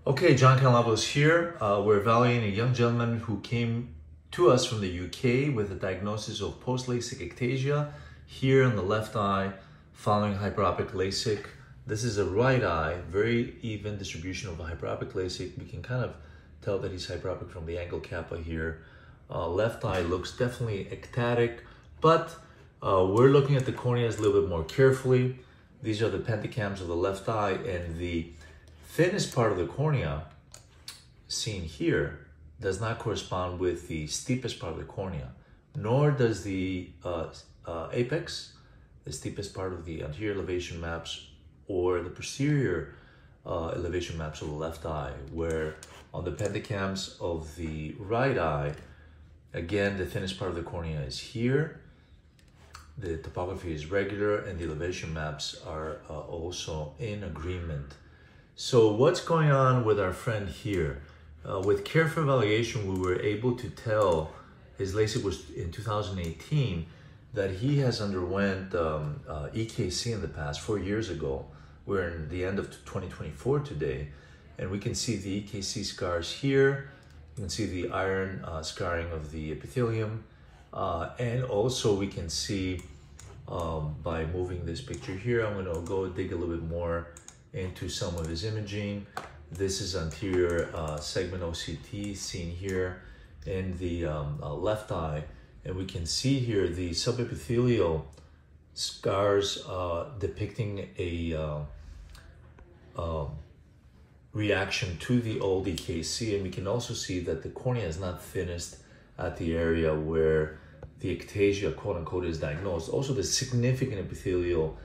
Okay, John Kanellopoulos here. We're evaluating a young gentleman who came to us from the UK with a diagnosis of post-LASIK ectasia here on the left eye following hyperopic LASIK. This is a right eye, very even distribution of a hyperopic LASIK. We can kind of tell that he's hyperopic from the angle kappa here. Left eye looks definitely ectatic, but we're looking at the corneas a little bit more carefully. These are the pentacams of the left eye, and the thinnest part of the cornea seen here does not correspond with the steepest part of the cornea, nor does the apex, the steepest part of the anterior elevation maps, or the posterior elevation maps of the left eye, where on the pentacams of the right eye, again, the thinnest part of the cornea is here. The topography is regular and the elevation maps are also in agreement. So what's going on with our friend here? With careful evaluation, we were able to tell, his LASIK was in 2018, that he has underwent EKC in the past 4 years ago. We're in the end of 2024 today, and we can see the EKC scars here. You can see the iron scarring of the epithelium, and also we can see by moving this picture here, I'm going to go dig a little bit more into some of his imaging. This is anterior segment OCT seen here in the left eye, and we can see here the subepithelial scars depicting a reaction to the old EKC, and we can also see that the cornea is not thinnest at the area where the ectasia, quote unquote, is diagnosed. Also, the significant epithelial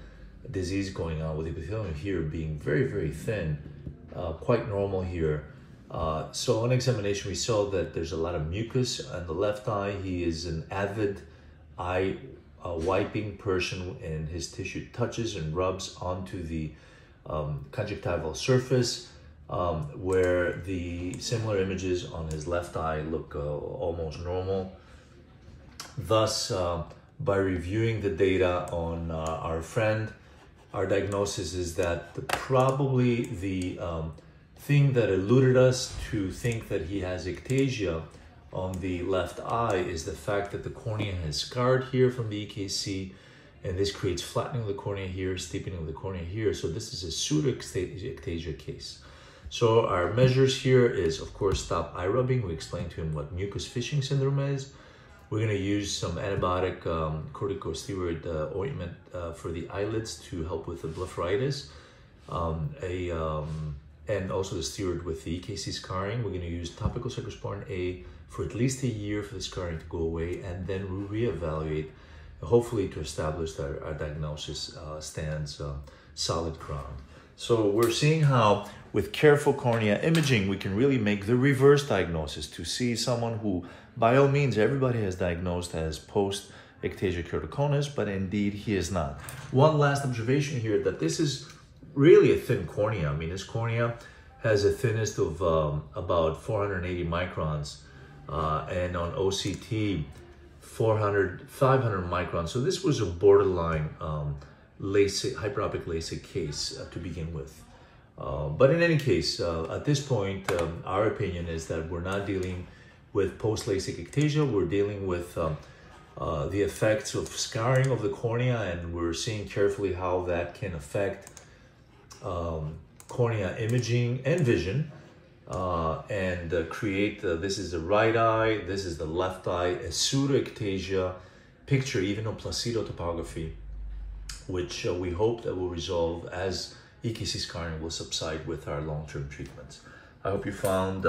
disease going on with the epithelium here being very, very thin, quite normal here. So on examination, we saw that there's a lot of mucus on the left eye. He is an avid eye wiping person, and his tissue touches and rubs onto the conjunctival surface, where the similar images on his left eye look almost normal. Thus, by reviewing the data on our friend, our diagnosis is that probably the thing that eluded us to think that he has ectasia on the left eye is the fact that the cornea has scarred here from the EKC, and this creates flattening of the cornea here, steepening of the cornea here. So this is a pseudo-ectasia case. So our measures here is, of course, stop eye rubbing. We explained to him what mucous-fishing syndrome is. We're going to use some antibiotic corticosteroid ointment for the eyelids to help with the blepharitis, and also the steroid with the EKC scarring. We're going to use topical cyclosporin A for at least a year for the scarring to go away, and then we'll reevaluate, hopefully to establish that our diagnosis stands solid ground. So we're seeing how with careful cornea imaging, we can really make the reverse diagnosis to see someone who, by all means, everybody has diagnosed as post-ectasia keratoconus, but indeed he is not. One last observation here, that this is really a thin cornea. I mean, this cornea has a thinnest of about 480 microns, and on OCT, 500 microns. So this was a borderline LASIK, hyperopic LASIK case to begin with. But in any case, at this point, our opinion is that we're not dealing with post-LASIK ectasia. We're dealing with the effects of scarring of the cornea, and we're seeing carefully how that can affect cornea imaging and vision, and create, this is the right eye, this is the left eye, a pseudo-ectasia picture, even on Placido topography, which we hope that will resolve as EKC scarring will subside with our long-term treatments. I hope you found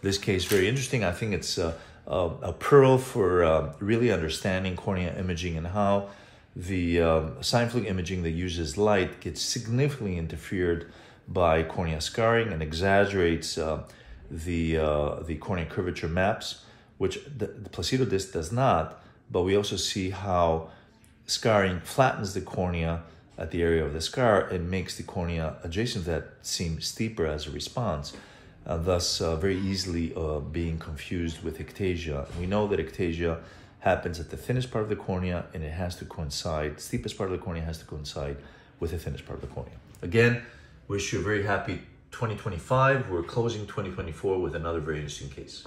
this case very interesting. I think it's a pearl for really understanding cornea imaging and how the Scheimpflug imaging that uses light gets significantly interfered by cornea scarring and exaggerates the cornea curvature maps, which the Placido disc does not. But we also see how scarring flattens the cornea at the area of the scar and makes the cornea adjacent to that seem steeper as a response, thus very easily being confused with ectasia. We know that ectasia happens at the thinnest part of the cornea, and it has to coincide, steepest part of the cornea has to coincide with the thinnest part of the cornea. Again, wish you a very happy 2025. We're closing 2024 with another very interesting case.